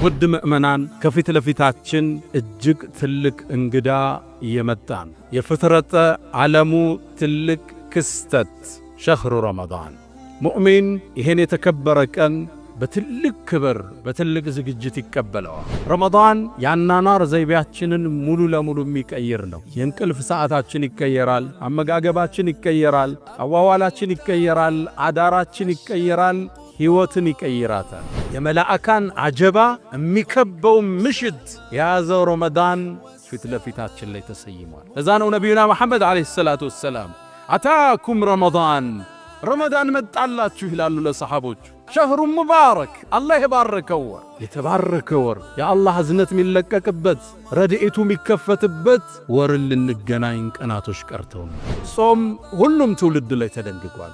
ውድ ምእመናን ከፊት ለፊታችን እጅግ ትልቅ እንግዳ እየመጣን የፍጥረተ ዓለሙ ትልቅ ክስተት ሸህሩ ረመዳን ሙእሚን ይሄን የተከበረ ቀን በትልቅ ክብር በትልቅ ዝግጅት ይቀበለዋል። ረመዳን ያናናር ዘይቤያችንን ሙሉ ለሙሉ የሚቀይር ነው። የእንቅልፍ ሰዓታችን ይቀየራል፣ አመጋገባችን ይቀየራል፣ አዋዋላችን ይቀየራል፣ አዳራችን ይቀየራል፣ ሕይወትን ይቀይራታል። የመላእካን አጀባ የሚከበው ምሽት የያዘው ረመዳን ፊት ለፊታችን ላይ ተሰይሟል። ለዛ ነው ነቢዩና መሐመድ ዓለይሂ ሰላቱ ወሰላም አታኩም ረመዳን መጣላችሁ ይላሉ ለሰሓቦቹ። ሸህሩ ሙባረክ አላህ የባረከው ወር፣ የተባረከ ወር፣ የአላህ እዝነት የሚለቀቅበት ረድኤቱ የሚከፈትበት ወርን ልንገናኝ ቀናቶች ቀርተው ነው። ጾም ሁሉም ትውልድ ላይ ተደንግጓል፣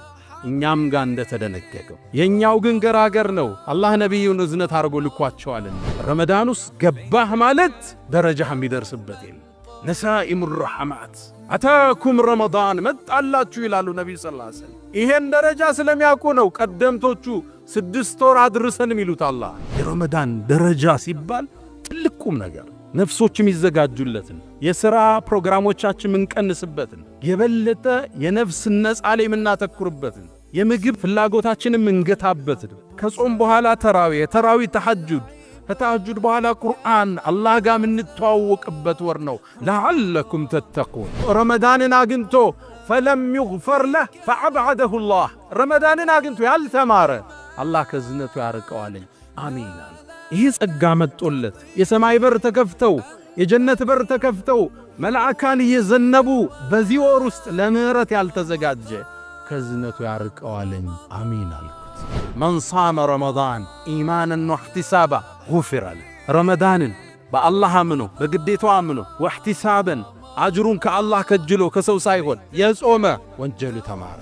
እኛም ጋር እንደተደነገገው። የኛው ግን ገራገር ነው። አላህ ነቢዩን እዝነት አድርጎ ልኳቸዋልና ረመዳን ውስጥ ገባህ ማለት ደረጃህ የሚደርስበት የለም። ነሳኢሙ ረሐማት አታኩም ረመዳን መጣላችሁ ይላሉ ነቢዩ ሰለላሁ ዐለይሂ ወሰለም። ይሄን ደረጃ ስለሚያውቁ ነው ቀደምቶቹ 6 ወር አድርሰን የሚሉት። አላህ የረመዳን ደረጃ ሲባል ትልቅ ቁም ነገር ነፍሶች የሚዘጋጁለትን የሥራ ፕሮግራሞቻችን ምንቀንስበትን የበለጠ የነፍስ ነጻ ላይ የምናተኩርበትን የምግብ ፍላጎታችንን ምንገታበትን ከጾም በኋላ ተራዊ ተሐጁድ ከተሐጁድ በኋላ ቁርአን አላህ ጋር ምንተዋወቅበት ወር ነው። ለዓለኩም ተተቁን ረመዳንን አግኝቶ ፈለም ይግፈር ለህ ፈዐብዐደሁ ላህ ረመዳንን አግኝቶ ያልተማረ አላህ ከዝነቱ ያርቀዋለኝ። አሚን። ይህ ጸጋ መጦለት የሰማይ በር ተከፍተው የጀነት በር ተከፍተው መላእካን እየዘነቡ በዚህ ወር ውስጥ ለምህረት ያልተዘጋጀ ከዝነቱ ያርቀዋለኝ። አሚን አልኩት። መን ሷመ ረመዳን ኢማናን ወህቲሳባ ጉፊረ ለህ ረመዳንን በአላህ አምኖ በግዴታው አምኖ ወህቲሳበን አጅሩን ከአላህ ከጅሎ ከሰው ሳይሆን የጾመ ወንጀሉ ተማረ።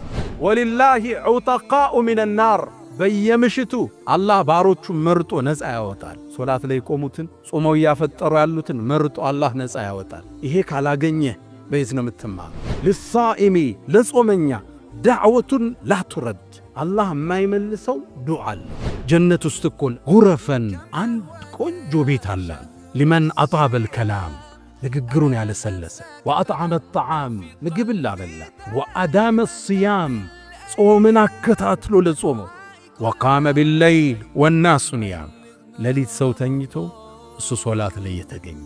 ወሊላሂ ዑተቃኡ ሚነ ናር በየምሽቱ አላህ ባሮቹ መርጦ ነፃ ያወጣል። ሶላት ላይ ቆሙትን ጾመው ያፈጠሩ ያሉትን መርጦ አላህ ነፃ ያወጣል። ይሄ ካላገኘ በየት ነው የምትማር? ለሳኢሚ ለጾመኛ ዳዕወቱን ላቱረድ አላህ የማይመልሰው ዱዓ አለ። ጀነት ውስጥ እኮ ጉረፈን አንድ ቆንጆ ቤት አለ። ሊመን አጣበል ከላም ንግግሩን ያለሰለሰ ወአጥዓመ ጣዓም ምግብን ላበላ ወአዳመ ሲያም ጾምን አከታትሎ ለጾመው ወቃመ ቢለይል ወናሱ ኒያም ሌሊት ሰው ተኝቶ እሱ ሶላት ላይ የተገኘ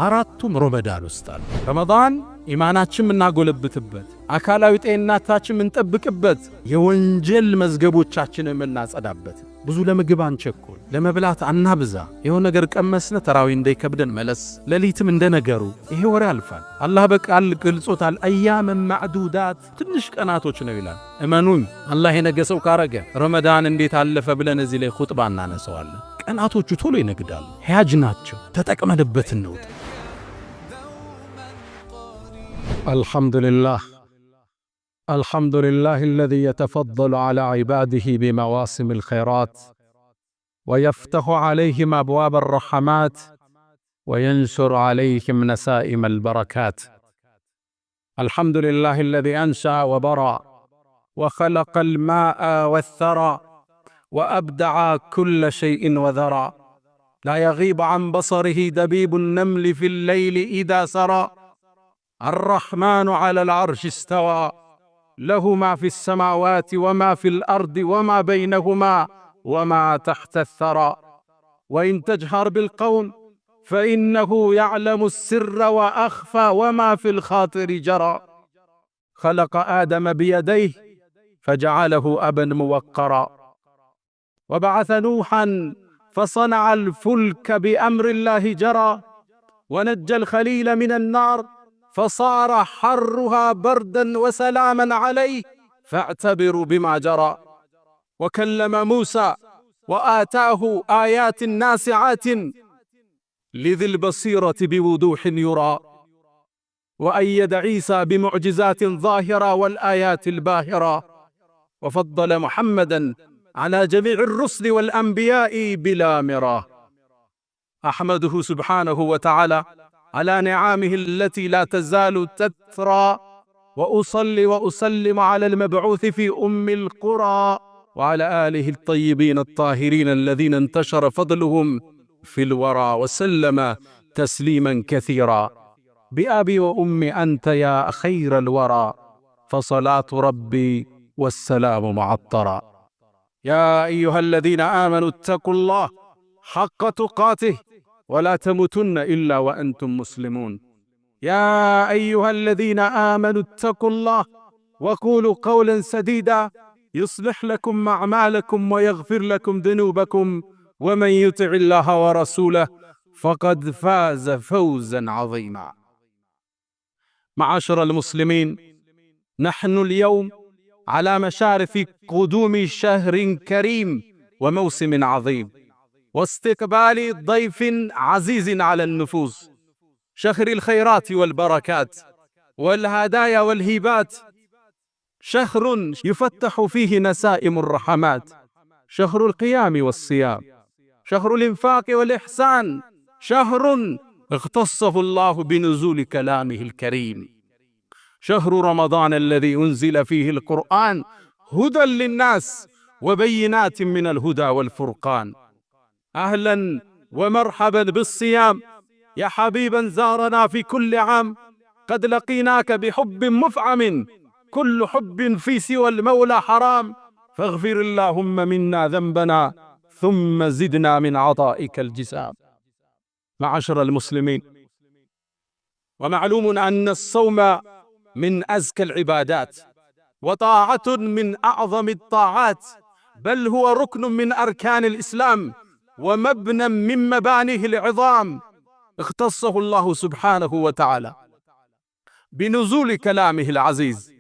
አራቱም ረመዳን ውስጥ አሉ። ረመዳን ኢማናችን የምናጎለብትበት አካላዊ ጤንነታችን የምንጠብቅበት የወንጀል መዝገቦቻችንን የምናጸዳበት። ብዙ ለምግብ አንቸኩል፣ ለመብላት አናብዛ። የሆነ ነገር ቀመስነ ተራዊ እንዳይከብደን መለስ። ሌሊትም እንደነገሩ ይሄ ወር ያልፋል። አላህ በቃል ገልጾታል። አያመን ማዕዱዳት ትንሽ ቀናቶች ነው ይላል። እመኑኝ አላህ የነገሰው ካረገ ረመዳን እንዴት አለፈ ብለን እዚህ ላይ ኹጥባ እናነሳዋለን። ቀናቶቹ ቶሎ ይነግዳሉ። ሕያጅ ናቸው። ተጠቅመንበት እንውጥ። الحمد لله الذي يتفضل على عباده بمواسم الخيرات ويفتح عليهم أبواب الرحمات وينشر عليهم نسائم البركات. الحمد لله الذي أنشأ وبرأ وخلق الماء والثرى وأبدع كل شيء وذرى لا يغيب عن بصره دبيب النمل في الليل إذا سرى. الرحمن على العرش استوى له ما في السماوات وما في الأرض وما بينهما وما تحت الثرى. وإن تجهر بالقول فإنه يعلم السر وأخفى وما في الخاطر جرى. خلق آدم بيديه فجعله أبا موقرا وبعث نوحا فصنع الفلك بأمر الله جرى. ونجى الخليل من النار فصار حرها بردا وسلاما عليه فاعتبروا بما جرى. وكلم موسى وآتاه آيات ناسعات لذي البصيرة بوضوح يرى. وأيد عيسى بمعجزات ظاهرة والآيات الباهرة. وفضل محمدا على جميع الرسل والأنبياء بلا مراه. أحمده سبحانه وتعالى على نعامه التي لا تزال تترى. وأصلي وأسلم على المبعوث في أم القرى وعلى آله الطيبين الطاهرين الذين انتشر فضلهم في الورى وسلم تسليما كثيرا. بأبي وأمي أنت يا خير الورى، فصلاة ربي والسلام معطرا. يا أيها الذين آمنوا اتقوا الله حق تقاته ولا تموتن إلا وأنتم مسلمون. يا أيها الذين آمنوا اتقوا الله وقولوا قولا سديدا يصلح لكم أعمالكم ويغفر لكم ذنوبكم، ومن يطع الله ورسوله فقد فاز فوزا عظيما. معاشر المسلمين، نحن اليوم على مشارف قدوم شهر كريم وموسم عظيم، واستقبال ضيف عزيز على النفوس، شهر الخيرات والبركات والهدايا والهبات، شهر يفتح فيه نسائم الرحمات، شهر القيام والصيام، شهر الإنفاق والإحسان، شهر اختصه الله بنزول كلامه الكريم، شهر رمضان الذي أنزل فيه القرآن هدى للناس وبينات من الهدى والفرقان. أهلا ومرحبا بالصيام يا حبيبا زارنا في كل عام، قد لقيناك بحب مفعم، كل حب في سوى المولى حرام، فاغفر اللهم منا ذنبنا ثم زدنا من عطائك الجسام. معاشر المسلمين، ومعلوم أن الصوم من أزكى العبادات وطاعة من أعظم الطاعات، بل هو ركن من أركان الإسلام ومبنى من مبانيه العظام، اختصه الله سبحانه وتعالى بنزول كلامه العزيز،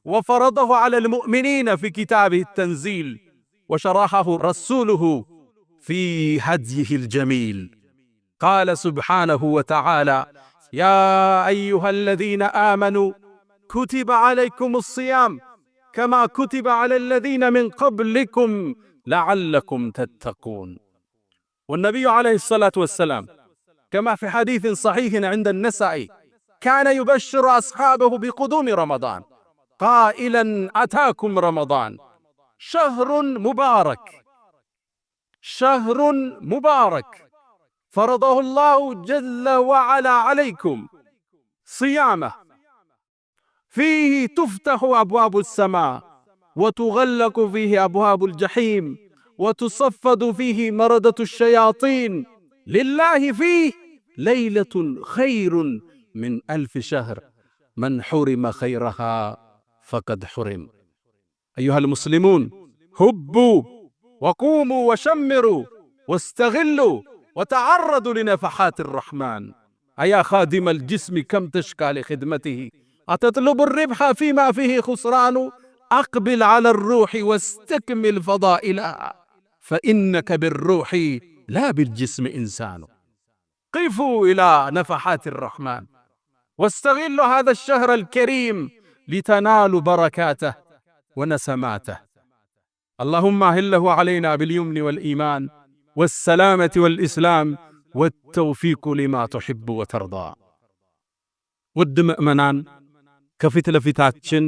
وفرضه على المؤمنين في كتابه التنزيل، وشرحه رسوله في هديه الجميل. قال سبحانه وتعالى: يا أيها الذين آمنوا كتب عليكم الصيام كما كتب على الذين من قبلكم لعلكم تتقون. والنبي عليه الصلاة والسلام كما في حديث صحيح عند النسائي كان يبشر أصحابه بقدوم رمضان قائلا: أتاكم رمضان شهر مبارك، شهر مبارك فرضه الله جل وعلا عليكم صيامه، فيه تفتح أبواب السماء وتغلق فيه أبواب الجحيم وتصفد فيه مردة الشياطين، لله فيه ليلة خير من 1000 شهر، من حرم خيرها فقد حرم. أيها المسلمون، هبوا وقوموا وشمروا واستغلوا وتعرضوا لنفحات الرحمن. أيا خادم الجسم كم تشكى لخدمته، أتطلب الربح فيما فيه خسران، أقبل على الروح واستكمل فضائلها، فإنك بالروح لا بالجسم إنسان. قفوا إلى نفحات الرحمن واستغلوا هذا الشهر الكريم لتنالوا بركاته ونسماته. اللهم أهله علينا باليمن والإيمان والسلامة والإسلام والتوفيق لما تحب وترضى. ውድ ምእመናን፣ ከፊት ለፊታችን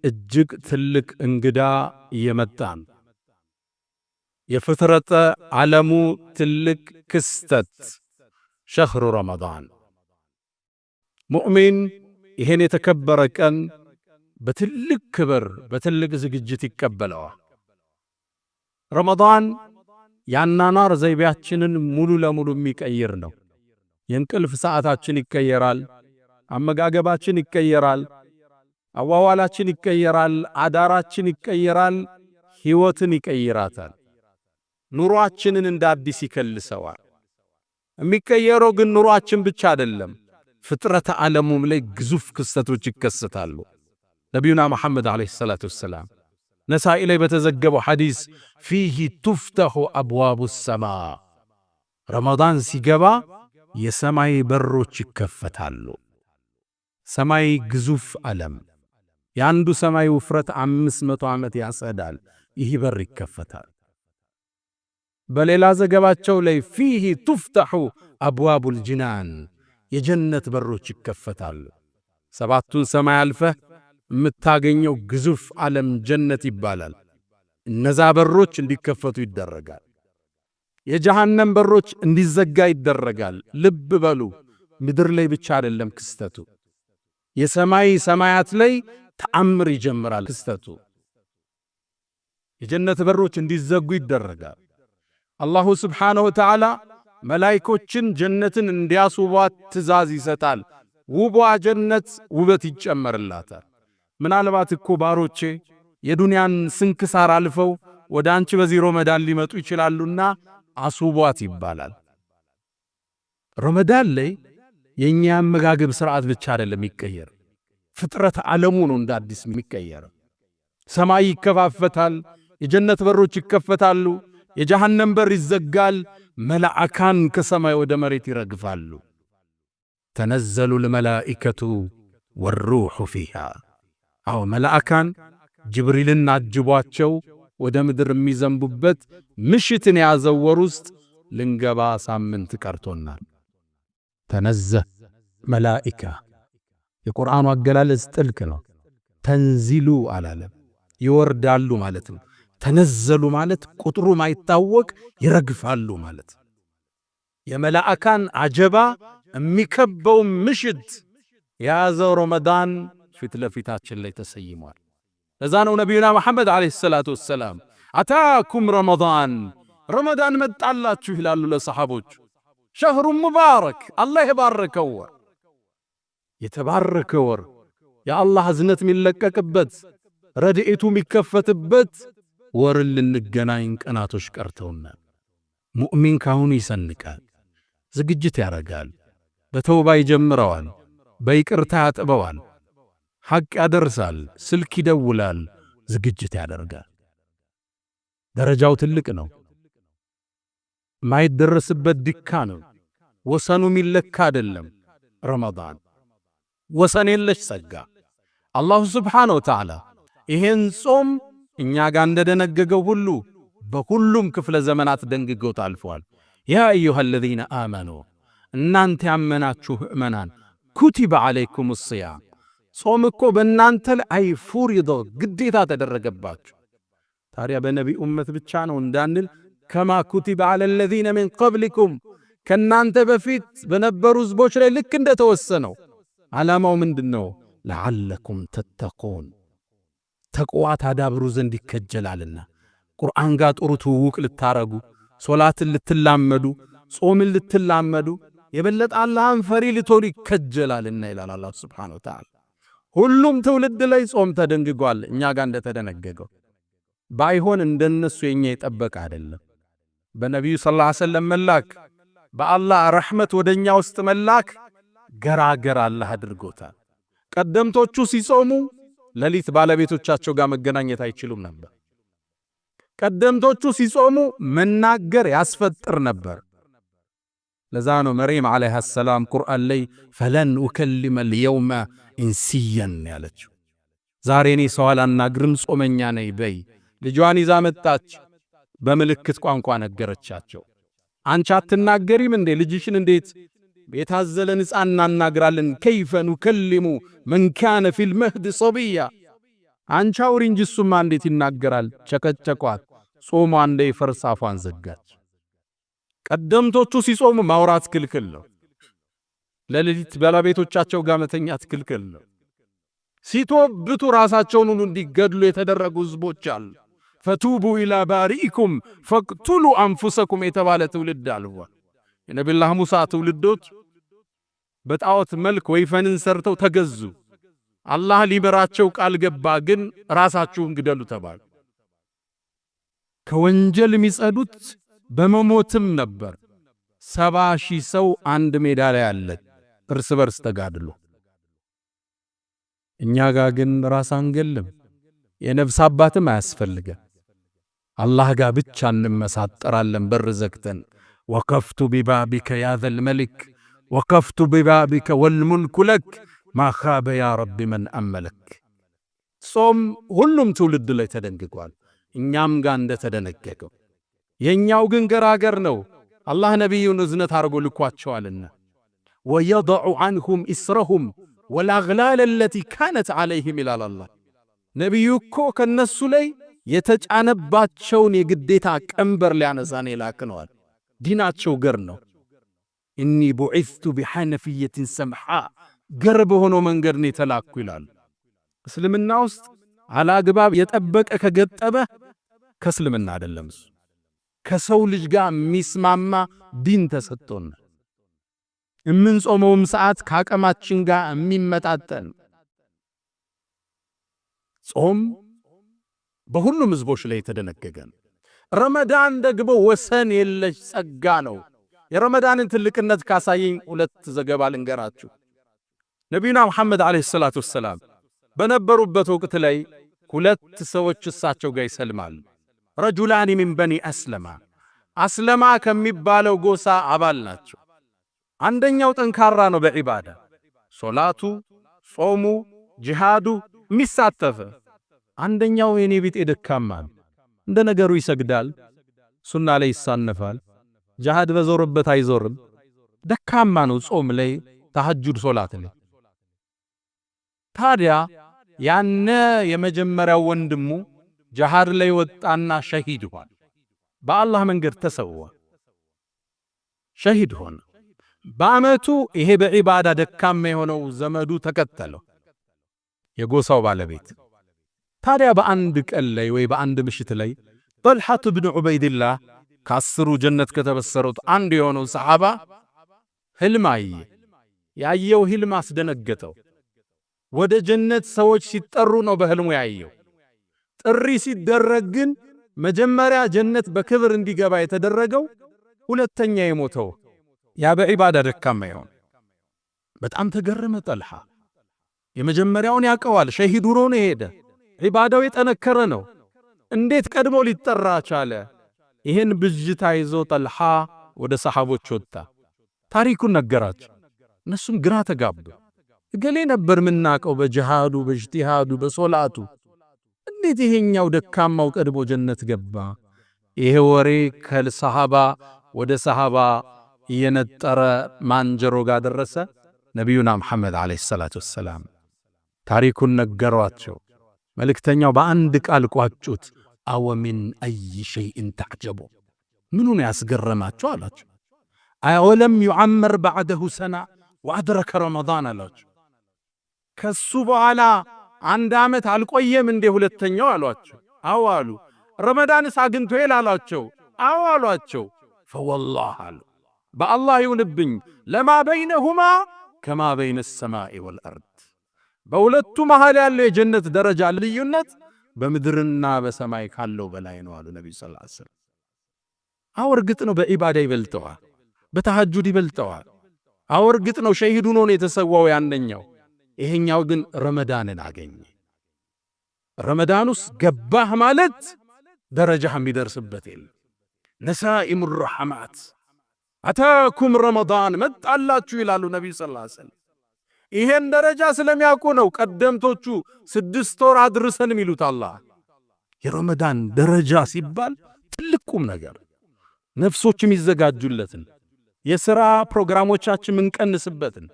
እጅግ ትልቅ እንግዳ እየመጣን የፍጥረተ ዓለሙ ትልቅ ክስተት ሸህሩ ረመዳን። ሙእሚን ይሄን የተከበረ ቀን በትልቅ ክብር በትልቅ ዝግጅት ይቀበለዋል። ረመዳን ያናናር ዘይቤያችንን ሙሉ ለሙሉ የሚቀይር ነው። የእንቅልፍ ሰዓታችን ይቀየራል፣ አመጋገባችን ይቀየራል፣ አዋዋላችን ይቀየራል፣ አዳራችን ይቀየራል፣ ሕይወትን ይቀይራታል። ኑሯችንን እንደ አዲስ ይከልሰዋል። የሚቀየረው ግን ኑሯችን ብቻ አይደለም፣ ፍጥረተ ዓለሙም ላይ ግዙፍ ክስተቶች ይከሰታሉ። ነቢዩና መሐመድ ዓለይሂ ሰላቱ ወሰላም ነሳኢ ላይ በተዘገበው ሐዲስ ፊህ ቱፍተሑ አብዋቡ ሰማ፣ ረመዳን ሲገባ የሰማይ በሮች ይከፈታሉ። ሰማይ ግዙፍ ዓለም፣ የአንዱ ሰማይ ውፍረት 500 ዓመት ያጸዳል። ይህ በር ይከፈታል። በሌላ ዘገባቸው ላይ ፊህ ቱፍተሑ አብዋቡል ጅናን፣ የጀነት በሮች ይከፈታሉ። 7ቱን ሰማይ አልፈህ የምታገኘው ግዙፍ ዓለም ጀነት ይባላል። እነዛ በሮች እንዲከፈቱ ይደረጋል። የጀሃነም በሮች እንዲዘጋ ይደረጋል። ልብ በሉ፣ ምድር ላይ ብቻ አይደለም ክስተቱ፣ የሰማይ ሰማያት ላይ ተአምር ይጀምራል ክስተቱ። የጀነት በሮች እንዲዘጉ ይደረጋል። አላሁ ስብሓነሁ ወተዓላ መላእክቶችን ጀነትን እንዲያስውቧት ትእዛዝ ይሰጣል። ውቧ ጀነት ውበት ይጨመርላታል። ምናልባት እኮ ባሮቼ የዱንያን ስንክሳር አልፈው ወደ አንቺ በዚህ ረመዳን ሊመጡ ይችላሉና አስውቧት ይባላል። ረመዳን ላይ የኛ አመጋገብ ስርዓት ብቻ አይደለም የሚቀየር፣ ፍጥረት ዓለሙ ነው እንደ አዲስ የሚቀየር። ሰማይ ይከፋፈታል፣ የጀነት በሮች ይከፈታሉ፣ የጀሃነም በር ይዘጋል። መላእካን ከሰማይ ወደ መሬት ይረግፋሉ። ተነዘሉ ለመላእከቱ ወሩሑ ፊሃ። አዎ መላእካን ጅብሪልን አጅቧቸው ወደ ምድር የሚዘንቡበት ምሽትን የያዘው ወር ውስጥ ልንገባ ሳምንት ቀርቶናል። ተነዘህ መላእካ፣ የቁርአኑ አገላለጽ ጥልቅ ነው። ተንዚሉ አላለም፣ ይወርዳሉ ማለት ነው። ተነዘሉ ማለት ቁጥሩ ማይታወቅ ይረግፋሉ ማለት። የመላእካን አጀባ የሚከበው ምሽት የያዘው ረመዳን ፊት ለፊታችን ላይ ተሰይሟል። ለዛ ነው ነቢዩና መሐመድ ዓለይሂ ሰላቱ ወሰላም አታኩም ረመዳን፣ ረመዳን መጣላችሁ ይላሉ ለሰሓቦች። ሸህሩ ሙባረክ፣ አላህ የባረከው ወር፣ የተባረከ ወር፣ የአላህ እዝነት የሚለቀቅበት ረድኤቱ የሚከፈትበት ወርን ልንገናኝ ቀናቶች ቀርተውናል። ሙእሚን ካሁኑ ይሰንቃል፣ ዝግጅት ያረጋል፣ በተውባ ይጀምረዋል፣ በይቅርታ ያጥበዋል፣ ሐቅ ያደርሳል፣ ስልክ ይደውላል፣ ዝግጅት ያደርጋል። ደረጃው ትልቅ ነው፣ ማይደረስበት ድካ ነው። ወሰኑ ሚለካ አይደለም። ረመዳን ወሰን የለሽ ጸጋ። አላሁ ስብሓነሁ ወተዓላ ይሄን ጾም እኛ ጋር እንደደነገገው ሁሉ በሁሉም ክፍለ ዘመናት ደንግጎት አልፏል። ያ አዩሃ አለዚነ አመኑ፣ እናንተ ያመናችሁ ምእመናን፣ ኩቲበ ዓለይኩም ሲያም፣ ጾም እኮ በእናንተ ላይ ፉሪዶ ግዴታ ተደረገባችሁ። ታዲያ በነቢ ኡመት ብቻ ነው እንዳንል ከማ ኩቲበ ዓለ አለዚነ ሚን ቀብሊኩም፣ ከእናንተ በፊት በነበሩ ሕዝቦች ላይ ልክ እንደተወሰነው። ዓላማው ምንድነው? ለዓለኩም ተተቁን፣ ተቅዋ ታዳብሩ ዘንድ ይከጀላልና። ቁርአን ጋር ጥሩ ትውውቅ ልታረጉ፣ ሶላትን ልትላመዱ፣ ጾምን ልትላመዱ፣ የበለጠ አላህን ፈሪ ልትሆኑ ይከጀላልና ይላል አላህ ሱብሓነሁ ወተዓላ። ሁሉም ትውልድ ላይ ጾም ተደንግጓል፣ እኛ ጋር እንደተደነገገው። ባይሆን እንደነሱ የኛ የጠበቀ አይደለም። በነቢዩ ሰለላሁ ዐለይሂ ወሰለም መላክ፣ በአላህ ረሕመት ወደኛ ውስጥ መላክ ገራገር አላህ አድርጎታል። ቀደምቶቹ ሲጾሙ ሌሊት ባለቤቶቻቸው ጋር መገናኘት አይችሉም ነበር። ቀደምቶቹ ሲጾሙ መናገር ያስፈጥር ነበር። ለዛ ነው መርየም ዓለይሃ ሰላም ቁርአን ላይ ፈለን ኡከሊመ ልየውመ ኢንሲየን ያለችው። ዛሬ እኔ ሰው አላናግርም ጾመኛ ነኝ በይ። ልጇን ይዛ መጣች፣ በምልክት ቋንቋ ነገረቻቸው። አንቺ አትናገሪም እንዴ? ልጅሽን እንዴት የታዘለን ሕፃን እናናግራለን? ከይፈ ኑከሊሙ መን ካነ ፊል መህድ ሶብያ። አንቺ አውሪ እንጂ እሱማ እንዴት ይናገራል? ቸከቸቋት። ጾሟ እንደ ፈርስ አፏን ዘጋች። ቀደምቶቹ ሲጾሙ ማውራት ክልክል ነው። ለሌሊት ባለቤቶቻቸው ጋር መተኛት ክልክል ነው። ሲቶብቱ ራሳቸውን ሁሉ እንዲገድሉ የተደረጉ ሕዝቦች አሉ። ፈቱቡ ኢላ ባሪኢኩም ፈቅቱሉ አንፉሰኩም የተባለ ትውልድ አልፏል። የነቢዩላህ ሙሳ ትውልዶች በጣዖት መልክ ወይፈንን ሰርተው ተገዙ። አላህ ሊበራቸው ቃል ገባ፣ ግን ራሳችሁን ግደሉ ተባሉ። ከወንጀል የሚጸዱት በመሞትም ነበር። 70,000 ሰው አንድ ሜዳ ላይ አለ፣ እርስ በርስ ተጋድሎ። እኛ ጋር ግን ራስ አንገልም፣ የነፍስ አባትም አያስፈልገን። አላህ ጋር ብቻ እንመሳጠራለን በር ዘግተን። ወከፍቱ ቢባቢከ ያ ዘል መሊክ ወከፍቱ ቢባቢከ ወልሙልኩ ለክ ማ ኻበ ያ ረቢ መን አመለክ። ጾም ሁሉም ትውልድ ላይ ተደንግጓል፣ እኛም ጋር እንደተደነገገው። የኛው ግን ገራገር ነው። አላህ ነቢዩን እዝነት አድርጎ ልኳቸዋልና ወየضዑ ዐንሁም ኢስረሁም ወልአግላል አለቲ ካነት ዐለይሂም ይላል አላህ። ነቢዩ እኮ ከነሱ ላይ የተጫነባቸውን የግዴታ ቀንበር ሊያነሳን የላክነዋል። ዲናቸው ገር ነው። ኢኒ ቡዒስቱ ቢሐነፊየትን ሰምሓ ገር በሆነው መንገድ ነው የተላኩ ይላሉ። እስልምና ውስጥ አላግባብ የጠበቀ ከገጠበ ከእስልምና አይደለም። እሱ ከሰው ልጅ ጋር የሚስማማ ዲን ተሰጥቶን የምንጾመውም ሰዓት ከአቅማችን ጋር የሚመጣጠን ጾም በሁሉም ህዝቦች ላይ የተደነገገ ነው። ረመዳን ደግሞ ወሰን የለሽ ጸጋ ነው። የረመዳንን ትልቅነት ካሳየኝ ሁለት ዘገባ ልንገራችሁ። ነቢዩና ሙሐመድ ዓለይሂ ሰላቱ ወሰላም በነበሩበት ወቅት ላይ ሁለት ሰዎች እሳቸው ጋር ይሰልማሉ። ረጁላኒ ሚን በኒ አስለማ አስለማ ከሚባለው ጎሳ አባል ናቸው። አንደኛው ጠንካራ ነው በዒባዳ ሶላቱ፣ ጾሙ፣ ጂሃዱ የሚሳተፈ። አንደኛው የኔ ቢጤ ደካማ እንደ ነገሩ ይሰግዳል፣ ሱና ላይ ይሳነፋል፣ ጂሃድ በዞርበት አይዞርም፣ ደካማ ነው ጾም ላይ፣ ተሐጁድ ሶላት ላይ። ታዲያ ያነ የመጀመሪያው ወንድሙ ጂሃድ ላይ ወጣና ሸሂድ ሆነ። በአላህ መንገድ ተሰዋ፣ ሸሂድ ሆነ። በአመቱ ይሄ በዒባዳ ደካማ የሆነው ዘመዱ ተከተለው፣ የጎሳው ባለቤት። ታዲያ በአንድ ቀን ላይ ወይ በአንድ ምሽት ላይ ጠልሐቱ ብን ዑበይድላህ ከአስሩ ጀነት ከተበሰሩት አንዱ የሆነው ሰሓባ ህልም አየ። ያየው ህልም አስደነገጠው። ወደ ጀነት ሰዎች ሲጠሩ ነው በህልሙ ያየው። ጥሪ ሲደረግ ግን መጀመሪያ ጀነት በክብር እንዲገባ የተደረገው ሁለተኛ የሞተው ያ በዒባዳ ደካማ ይሆን። በጣም ተገረመ ጠልሐ። የመጀመሪያውን ያቀዋል፣ ሸሂድ ሆኖ ነው ሄደ። ዒባዳው የጠነከረ ነው። እንዴት ቀድሞ ሊጠራ ቻለ? ይሄን ብጅታ ይዞ ጠልሐ ወደ ሰሓቦች ወጣ። ታሪኩን ነገራቸው። እነሱም ግራ ተጋቡ። እገሌ ነበር ምናቀው በጂሃዱ፣ በእጅቲሃዱ፣ በሶላቱ፣ እንዴት ይሄኛው ደካማው ቀድሞ ጀነት ገባ? ይሄ ወሬ ከሰሃባ ወደ ሰሃባ እየነጠረ ማንጀሮ ጋር ደረሰ። ነቢዩና ሙሐመድ ዓለይሂ ሰላቱ ወሰላም ታሪኩን ነገሯቸው። መልእክተኛው በአንድ ቃል ቋጩት። አወ ሚን አይ ሸይእን ተዕጀቡ፣ ምኑን ያስገረማቸው አላቸው። አወለም ዩዓመር ባዕደሁ ሰና ወአድረከ ረመዳን አላቸው። ከሱ በኋላ አንድ ዓመት አልቆየም እንዴ ሁለተኛው አሏቸው። አዎ አሉ። ረመዳንስ አግኝቶ አሏቸው። አዎ አሏቸው። ፈወላህ አሉ፣ በአላህ ይሁንብኝ ለማ በይነሁማ ከማ በይነ ሰማኢ ወልአርድ፣ በሁለቱ መሃል ያለው የጀነት ደረጃ ልዩነት በምድርና በሰማይ ካለው በላይ ነው አሉ ነብዩ ሰለላሁ ዐለይሂ ወሰለም። አዎ እርግጥ ነው በዒባዳ ይበልጠዋል፣ በተሐጁድ ይበልጠዋል። አዎ እርግጥ ነው ሸሂድ ሆኖ ነው የተሰዋው ያንኛው። ይሄኛው ግን ረመዳንን አገኘ። ረመዳኑስ ገባህ ማለት ደረጃህ የሚደርስበት የለም። ነሳኢሙ ረሐማት አታኩም ረመዳን መጣላችሁ ይላሉ ነብዩ ሰለላሁ ዐለይሂ ወሰለም። ይሄን ደረጃ ስለሚያውቁ ነው ቀደምቶቹ 6 ወር አድርሰን የሚሉት። አላህ የረመዳን ደረጃ ሲባል ትልቅ ቁም ነገር፣ ነፍሶች የሚዘጋጁለትን፣ የሥራ ፕሮግራሞቻችን ምንቀንስበትን፣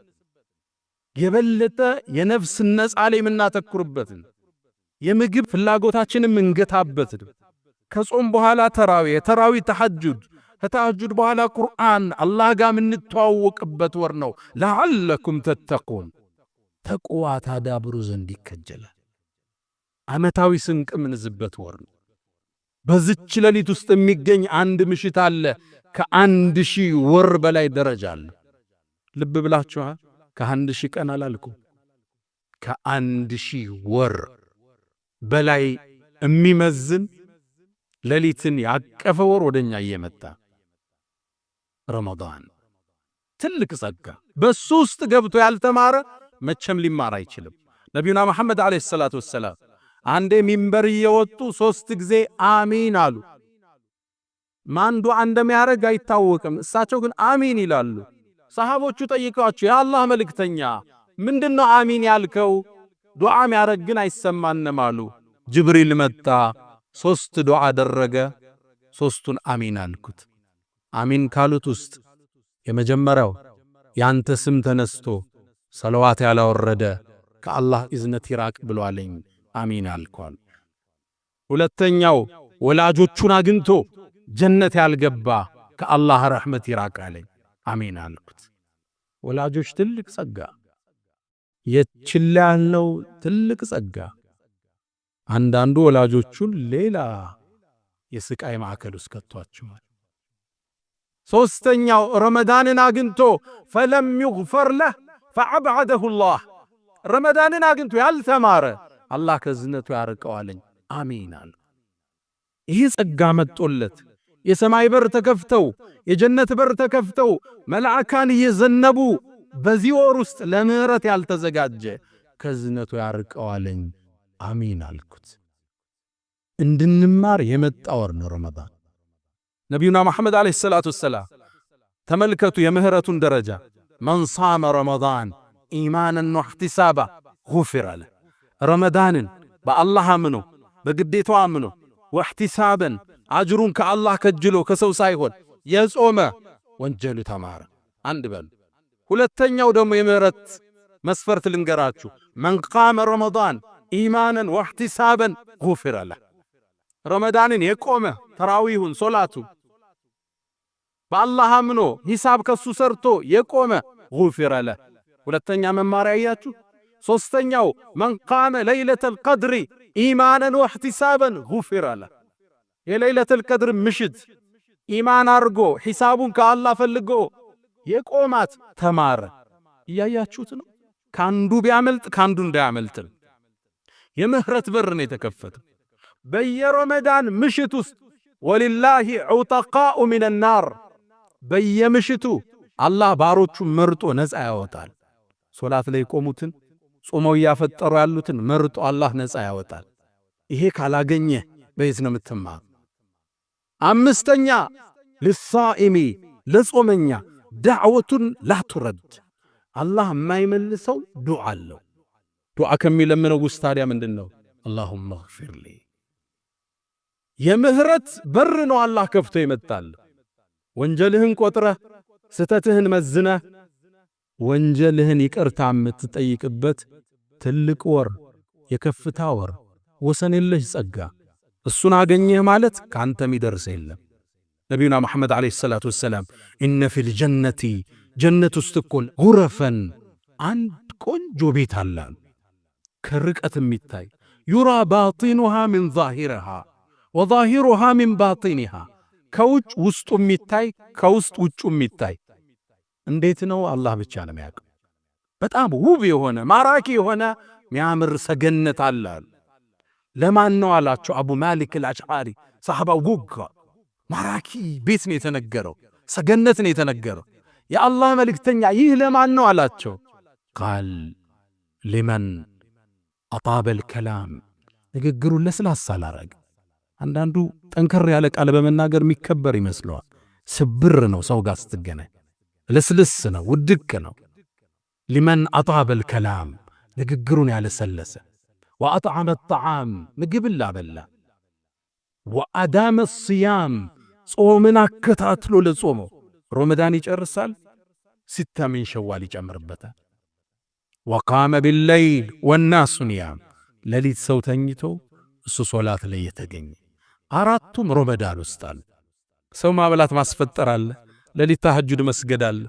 የበለጠ የነፍስ ነጻ ላይ የምናተኩርበትን፣ የምግብ ፍላጎታችንን ምንገታበትን፣ ከጾም በኋላ ተራዊ ተሐጁድ፣ ከተሐጁድ በኋላ ቁርአን አላህ ጋር ምንተዋወቅበት ወር ነው። ለዓለኩም ተተቁን፣ ተቅዋ ታዳብሩ ዘንድ ይከጀላል። ዓመታዊ ስንቅ ምንዝበት ወር ነው። በዚች ሌሊት ውስጥ የሚገኝ አንድ ምሽት አለ፣ ከ1000 ወር በላይ ደረጃ አለ። ልብ ብላችኋል? ከ1000 ቀን አላልኩ፣ ከ1000 ወር በላይ የሚመዝን ሌሊትን ያቀፈ ወር ወደኛ እየመጣ ረመዳን ትልቅ ጸጋ። በሱ ውስጥ ገብቶ ያልተማረ መቼም ሊማር አይችልም። ነቢዩና መሐመድ ዓለይሂ ሰላቱ ወሰላም አንዴ ሚንበር እየወጡ 3 ጊዜ አሚን አሉ። ማን ዱዓ እንደሚያደርግ አይታወቅም። እሳቸው ግን አሚን ይላሉ። ሰሃቦቹ ጠይቀዋቸው የአላህ መልእክተኛ ምንድነው አሚን ያልከው? ዱዓ የሚያደርግ ግን አይሰማንም አሉ። ጅብሪል መጣ፣ 3 ዱዓ አደረገ፣ 3ቱን አሚን አልኩት። አሚን ካሉት ውስጥ የመጀመሪያው ያንተ ስም ተነስቶ ሰለዋት ያላወረደ ከአላህ እዝነት ይራቅ ብሏለኝ፣ አሚን አልኳል። ሁለተኛው ወላጆቹን አግኝቶ ጀነት ያልገባ ከአላህ ረሕመት ይራቃለኝ። አሜን አልኩት። ወላጆች ትልቅ ጸጋ፣ የችላ ያልነው ትልቅ ጸጋ። አንዳንዱ ወላጆቹን ሌላ የስቃይ ማዕከል ውስጥ ከቷቸዋል። ሦስተኛው ረመዳንን አግኝቶ ፈለም ይግፈር ለህ ፈዐብዐደሁ ላህ። ረመዳንን አግኝቶ ያልተማረ አላህ ከዝነቱ ያርቀዋለኝ። አሜን አለ። ይህ ጸጋ መጦለት የሰማይ በር ተከፍተው የጀነት በር ተከፍተው መላእካን እየዘነቡ በዚህ ወር ውስጥ ለምህረት ያልተዘጋጀ ከዝነቱ ያርቀዋለኝ። አሜን አልኩት። እንድንማር የመጣ ወር ነው ረመዳን። ነቢዩና መሐመድ ዓለይሂ ሰላቱ ወሰላም ተመልከቱ የምህረቱን ደረጃ። መን ሳመ ረመዳን ኢማናን ወሕቲሳባ ጉፊረ ለህ። ረመዳንን በአላህ አምኖ በግዴታው አምኖ ወሕቲሳበን አጅሩን ከአላህ ከጅሎ ከሰው ሳይሆን የጾመ ወንጀሉ ተማረ። አንድ በሉ። ሁለተኛው ደግሞ የምህረት መስፈርት ልንገራችሁ። መን ቃመ ረመዳን ኢማናን ወሕቲሳበን ጉፊረ ለህ። ረመዳንን የቆመ ተራዊሁን ሶላቱ በአላህ አምኖ ሂሳብ ከሱ ሰርቶ የቆመ ጉፊረ ለህ። ሁለተኛ መማሪያ ያያችሁ። ሶስተኛው መን ቃመ ለይለተል ቀድሪ ኢማናን ወሕቲሳበን ጉፊረ ለህ። የለይለተል ቀድር ምሽት ኢማን አርጎ ሂሳቡን ከአላህ ፈልጎ የቆማት ተማረ። እያያችሁት ነው። ካንዱ ቢያመልጥ ካንዱ እንዳያመልጥ የምህረት በር ነው የተከፈተው። በየረመዳን ምሽት ውስጥ ወሊላሂ ዑተቃኡ ሚነ ናር፣ በየምሽቱ አላህ ባሮቹ መርጦ ነፃ ያወጣል። ሶላት ላይ ቆሙትን ጾመው ያፈጠሩ ያሉትን መርጦ አላህ ነፃ ያወጣል። ይሄ ካላገኘ በየት ነው የምትማር? አምስተኛ ለሳኢሚ ለጾመኛ ዳዕወቱን ላቱረድ፣ አላህ የማይመልሰው ዱዓ አለው። ዱዓ ከሚለምነው ውስጥ ታዲያ ምንድነው? አላሁመ እግፊር ሊ። የምህረት በር ነው አላህ ከፍቶ ይመጣል። ወንጀልህን ቆጥረህ ስተትህን መዝነህ ወንጀልህን ይቅርታ የምትጠይቅበት ትልቅ ወር፣ የከፍታ ወር፣ ወሰን የለሽ ጸጋ። እሱን አገኘህ ማለት ካንተ የሚደርስ የለም። ነቢዩና መሐመድ ዓለይሂ ሰላቱ ወሰላም ኢነ ፊል ጀነቲ ጀነት ውስጥ እኮ ጉረፈን አንድ ቆንጆ ቤት አለ ከርቀት የሚታይ ዩራ ባጢኑሃ ሚን ዛሂረሃ ወዛሂሩሃ ሚን ባጢኒሃ፣ ከውጭ ውስጡ የሚታይ ከውስጥ ውጩ የሚታይ። እንዴት ነው? አላህ ብቻ ነው የሚያውቀው። በጣም ውብ የሆነ ማራኪ የሆነ የሚያምር ሰገነት አለ። ለማን ነው አላቸው አቡ ማሊክ አልአሽዓሪ ሰሐባው ጉጋ። ማራኪ ቤት ነው የተነገረው፣ ሰገነት ነው የተነገረው። የአላህ መልእክተኛ ይህ ለማን ነው አላቸው። ቃል ሊመን አጣበል ከላም፣ ንግግሩን ለስላሳ ላረገ። አንዳንዱ ጠንከር ያለ ቃል በመናገር የሚከበር ይመስለዋል። ስብር ነው ሰው ጋር ስትገናኝ፣ ለስልስ ነው ውድቅ ነው። ሊመን አጣበል ከላም፣ ንግግሩን ያለሰለሰ። ወአጥዓመ ጣዓም፣ ምግብን ላበላ። ወአዳመ ሲያም፣ ጾምን አከታትሎ ለጾመው። ረመዳን ይጨርሳል፣ ሲታ ሚን ሸዋል ይጨምርበታል። ወቃመ ቢለይል ወናሱ ኒያም፣ ሌሊት ሰው ተኝቶ እሱ ሶላት ላይ የተገኘ። አራቱም ረመዳን ውስጥ አለ። ሰው ማብላት ማስፈጠር አለ፣ ሌሊት ተሐጁድ መስገድ አለ።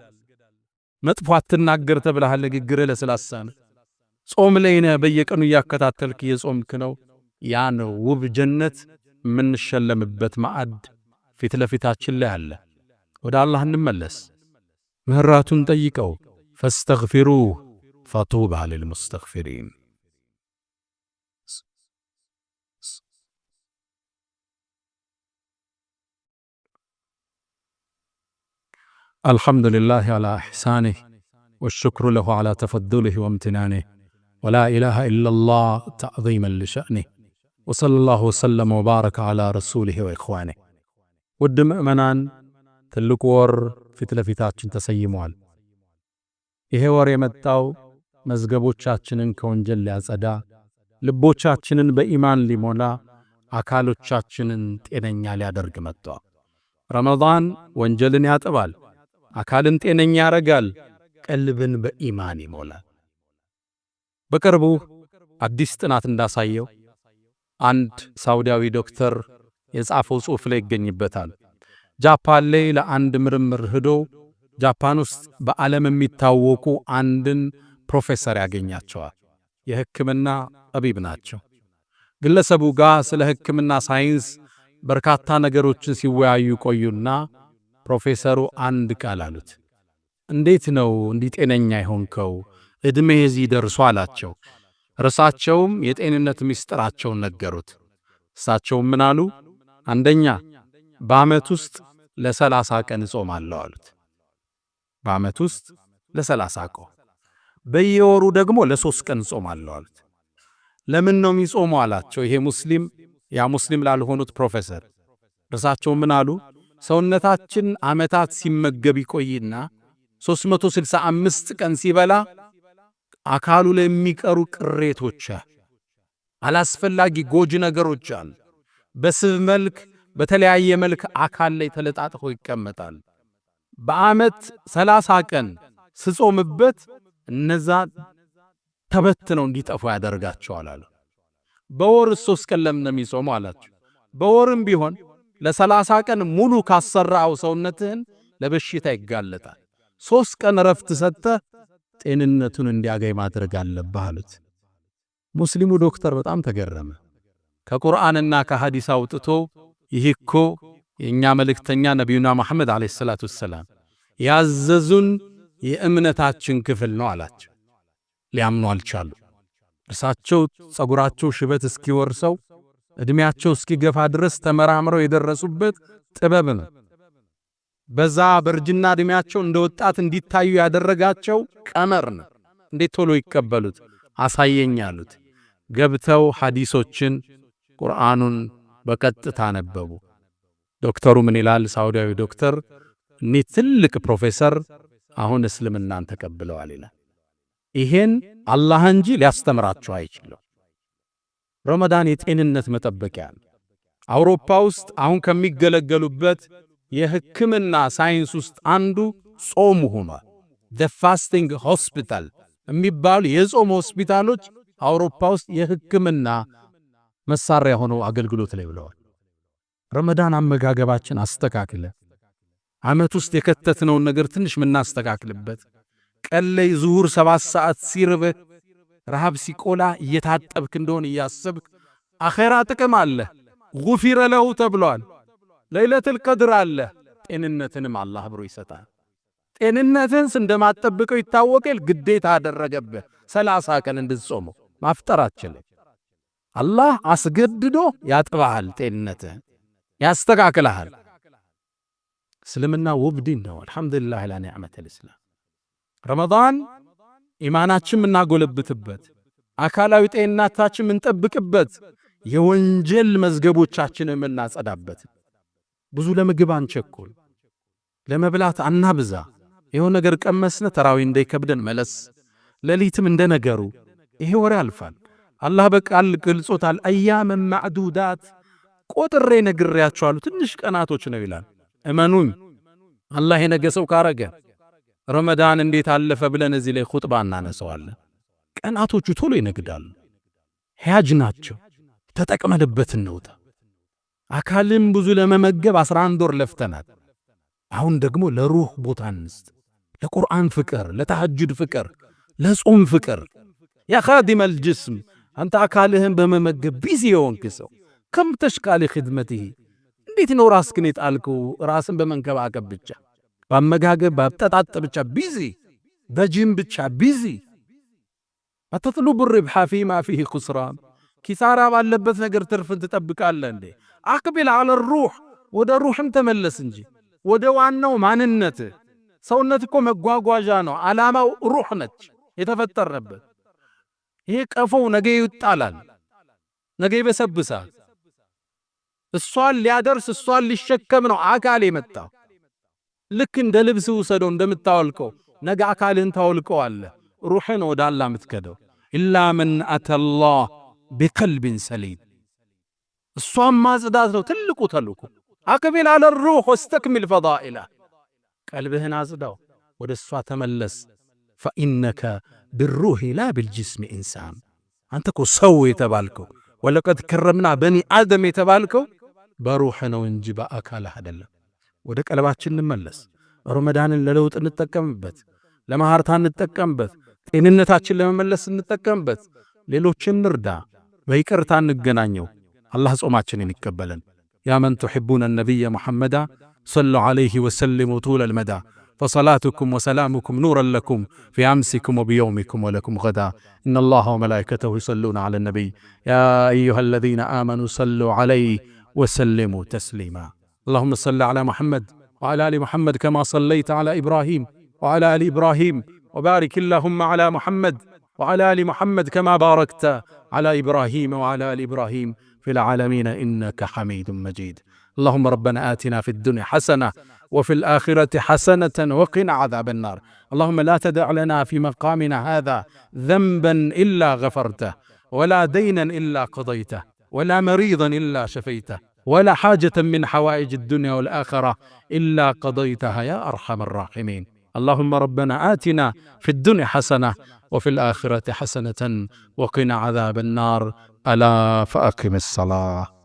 መጥፎ አትናገር ተብለሃል፣ ንግግርህ ለስላሳ ነው። ጾም ላይ ነህ፣ በየቀኑ እያከታተልክ የጾምክ ነው። ያ ነው ውብ ጀነት የምንሸለምበት ማዕድ ፊት ለፊታችን ላይ አለ። ወደ አላህ እንመለስ፣ ምህራቱን ጠይቀው። ፈስተግፊሩህ ፈጡባ ሊልሙስተግፊሪን። الحمد لله على إحسانه والشكر له على تفضله وامتنانه ولا إله إلا الله تعظيما لشأنه وصلى الله وسلم وبارك على رسوله وإخوانه. ውድ ምእመናን ትልቁ ወር ፊት ለፊታችን ተሰይሟል። ይሄ ወር የመጣው መዝገቦቻችንን ከወንጀል ሊያጸዳ፣ ልቦቻችንን በኢማን ሊሞላ፣ አካሎቻችንን ጤነኛ ሊያደርግ መጥቷል። ረመዳን ወንጀልን ያጥባል፣ አካልን ጤነኛ ያረጋል፣ ቀልብን በኢማን ይሞላል። በቅርቡ አዲስ ጥናት እንዳሳየው አንድ ሳውዲያዊ ዶክተር የጻፈው ጽሑፍ ላይ ይገኝበታል። ጃፓን ላይ ለአንድ ምርምር ሄዶ ጃፓን ውስጥ በዓለም የሚታወቁ አንድን ፕሮፌሰር ያገኛቸዋል። የሕክምና ጠቢብ ናቸው። ግለሰቡ ጋር ስለ ሕክምና ሳይንስ በርካታ ነገሮችን ሲወያዩ ቆዩና ፕሮፌሰሩ አንድ ቃል አሉት። እንዴት ነው እንዲህ ጤነኛ የሆንከው? ዕድሜ እዚህ ደርሶ አላቸው። እርሳቸውም የጤንነት ምስጢራቸውን ነገሩት። እሳቸውም ምን አሉ? አንደኛ በዓመት ውስጥ ለ30 ቀን እጾማለሁ አሉት። በዓመት ውስጥ ለ30 ቀን፣ በየወሩ ደግሞ ለ3 ቀን እጾማለሁ አሉት። ለምን ነው የሚጾመው አላቸው። ይሄ ሙስሊም ያ ሙስሊም ላልሆኑት ፕሮፌሰር እርሳቸው ምን አሉ? ሰውነታችን ዓመታት ሲመገብ ይቆይና 365 ቀን ሲበላ አካሉ ላይ የሚቀሩ ቅሬቶች፣ አላስፈላጊ ጎጂ ነገሮች አሉ። በስብ መልክ በተለያየ መልክ አካል ላይ ተለጣጥፎ ይቀመጣል። በዓመት 30 ቀን ስጾምበት እነዛ ተበትነው እንዲጠፉ ያደርጋቸዋል አሉ። በወር 3 ቀን ለምን ነው የሚጾመው አላቸው። በወርም ቢሆን ለ30 ቀን ሙሉ ካሰራው ሰውነትህን ለበሽታ ይጋለጣል። 3 ቀን ረፍት ሰጥተህ ጤንነቱን እንዲያገኝ ማድረግ አለብህ አሉት። ሙስሊሙ ዶክተር በጣም ተገረመ። ከቁርአንና ከሐዲስ አውጥቶ ይህ እኮ የእኛ መልእክተኛ ነቢዩና መሐመድ ዓለይሂ ሰላቱ ወሰላም ያዘዙን የእምነታችን ክፍል ነው አላቸው። ሊያምኑ አልቻሉ። እርሳቸው ጸጉራቸው ሽበት እስኪወርሰው ዕድሜያቸው እስኪገፋ ድረስ ተመራምረው የደረሱበት ጥበብ ነው። በዛ በርጅና ዕድሜያቸው እንደ ወጣት እንዲታዩ ያደረጋቸው ቀመር ነው። እንዴት ቶሎ ይቀበሉት? አሳየኝ አሉት። ገብተው ሐዲሶችን ቁርአኑን በቀጥታ ነበቡ። ዶክተሩ ምን ይላል? ሳውዲያዊ ዶክተር እኒ ትልቅ ፕሮፌሰር አሁን እስልምናን ተቀብለዋል ይላል። ይሄን አላህ እንጂ ሊያስተምራቸው አይችልም። ረመዳን የጤንነት መጠበቂያ ነው። አውሮፓ ውስጥ አሁን ከሚገለገሉበት የሕክምና ሳይንስ ውስጥ አንዱ ጾም ሆኗል። the fasting hospital የሚባሉ የጾም ሆስፒታሎች አውሮፓ ውስጥ የሕክምና መሳሪያ ሆነው አገልግሎት ላይ ብለዋል። ረመዳን አመጋገባችን አስተካክለ ዓመት ውስጥ የከተትነውን ነገር ትንሽ ምናስተካክልበት፣ ቀን ላይ ዙሁር 7 ሰዓት ሲርብህ ረሃብ ሲቆላ እየታጠብክ እንደሆነ እያሰብክ አኼራ ጥቅም አለ። ጉፊረ ለሁ ተብሏል። ለይለቱል ቀድር አለ። ጤንነትንም አላህ ብሮ ይሰጣል። ጤንነትን እንደማጠብቀው ይታወቃል። ግዴታ አደረገብህ 30 ቀን እንድትጾመው ማፍጠራችን አላህ አስገድዶ ያጥባሃል። ጤንነትህን ያስተካክልሃል። እስልምና ውብ ዲን ነው። አልሐምዱሊላህ ዐላ ኒዕመቲል ኢስላም። ረመዳን ኢማናችን የምናጎለብትበት፣ አካላዊ ጤንነታችን የምንጠብቅበት፣ የወንጀል መዝገቦቻችንን የምናጸዳበት። ብዙ ለምግብ አንቸኩል፣ ለመብላት አናብዛ። ይሄው ነገር ቀመስነ ተራዊ እንዳይከብደን መለስ፣ ሌሊትም እንደነገሩ ይሄ ወሬ ያልፋል። አላህ በቃል ገልጾታል። አያመ ማዕዱዳት ቆጥሬ ነግሬያችኋለሁ፣ ትንሽ ቀናቶች ነው ይላል። እመኑኝ አላህ የነገሰው ካረገ ረመዳን እንዴት አለፈ ብለን እዚህ ላይ ኹጥባ እናነሳዋለን። ቀናቶቹ ቶሎ ይነግዳሉ። ሕያጅ ናቸው። ተጠቅመንበት እንውጣ። አካልም ብዙ ለመመገብ 11 ወር ለፍተናል። አሁን ደግሞ ለሩህ ቦታ እንስጥ። ለቁርአን ፍቅር፣ ለተሐጁድ ፍቅር፣ ለጾም ፍቅር። ያ ኻዲመል ጅስም አንተ አካልህን በመመገብ ቢዚ የሆንክ ሰው ከም ተሽካሊ ኺድመትህ እንዴት ነው ራስህን የጣልከው? ራስን በመንከባከብ ብቻ፣ በአመጋገብ በአጠጣጥ ብቻ ቢዚ፣ በጂም ብቻ ቢዚ። አተጥሉቡ ርብሐ ፊማ ፊህ ኹስራን፣ ኪሳራ ባለበት ነገር ትርፍን ትጠብቃለህ እንዴ? አቅቢል አለ ሩህ፣ ወደ ሩህም ተመለስ እንጂ ወደ ዋናው ማንነት። ሰውነት እኮ መጓጓዣ ነው። ዓላማው ሩህ ነች የተፈጠረበት። ይሄ ቀፎው ነገ ይጣላል፣ ነገ ይበሰብሳል። እሷን ሊያደርስ እሷን ሊሸከም ነው አካል የመጣው። ልክ እንደ ልብስ ውሰደው እንደምታወልቀው ነገ አካልን ታወልቀዋለህ። ሩህን ወደ አላህ የምትከደው ኢላ መን አተላህ ቢቀልቢን ሰሊም። እሷን ማጽዳት ነው ትልቁ ተልእኮ። አቅቢል አለ ሩህ ወስተክሚል ፈዳኢላ። ቀልብህን አጽዳው፣ ወደ እሷ ተመለስ። ፈኢነከ ብሩህ ላ ብልጅስም ኢንሳን። አንተ እኮ ሰው የተባልከው ወለቀድ ከረምና በኒ አደም የተባልከው በሩህ ነው እንጂ በአካልህ አይደለም። ወደ ቀልባችን እንመለስ። ረመዳንን ለለውጥ እንጠቀምበት፣ ለማህርታ እንጠቀምበት፣ ጤንነታችን ለመመለስ እንጠቀምበት፣ ሌሎችን እንርዳ፣ በይቅርታ እንገናኘው። አላህ ጾማችንን ይቀበለን። ያ መን ቱሒቡነ ነቢየ ሙሐመዳ ሰሉ ዐለይሂ ወሰሊሙ ጡለል መዳ فصلاتكم وسلامكم نورا لكم في أمسكم وبيومكم ولكم غدا إن الله وملائكته يصلون على النبي يا أيها الذين آمنوا صلوا عليه وسلموا تسليما اللهم صل على محمد وعلى آل محمد كما صليت على إبراهيم وعلى آل إبراهيم وبارك اللهم على محمد وعلى آل محمد كما باركت على إبراهيم وعلى آل إبراهيم في العالمين إنك حميد مجيد اللهم ربنا آتنا في الدنيا حسنة وفي الآخرة حسنة وقنا عذاب النار اللهم لا تدع لنا في مقامنا هذا ذنبا إلا غفرته ولا دينا إلا قضيته ولا مريضا إلا شفيته ولا حاجة من حوائج الدنيا والآخرة إلا قضيتها يا أرحم الراحمين اللهم ربنا آتنا في الدنيا حسنة وفي الآخرة حسنة وقنا عذاب النار ألا فأقم الصلاة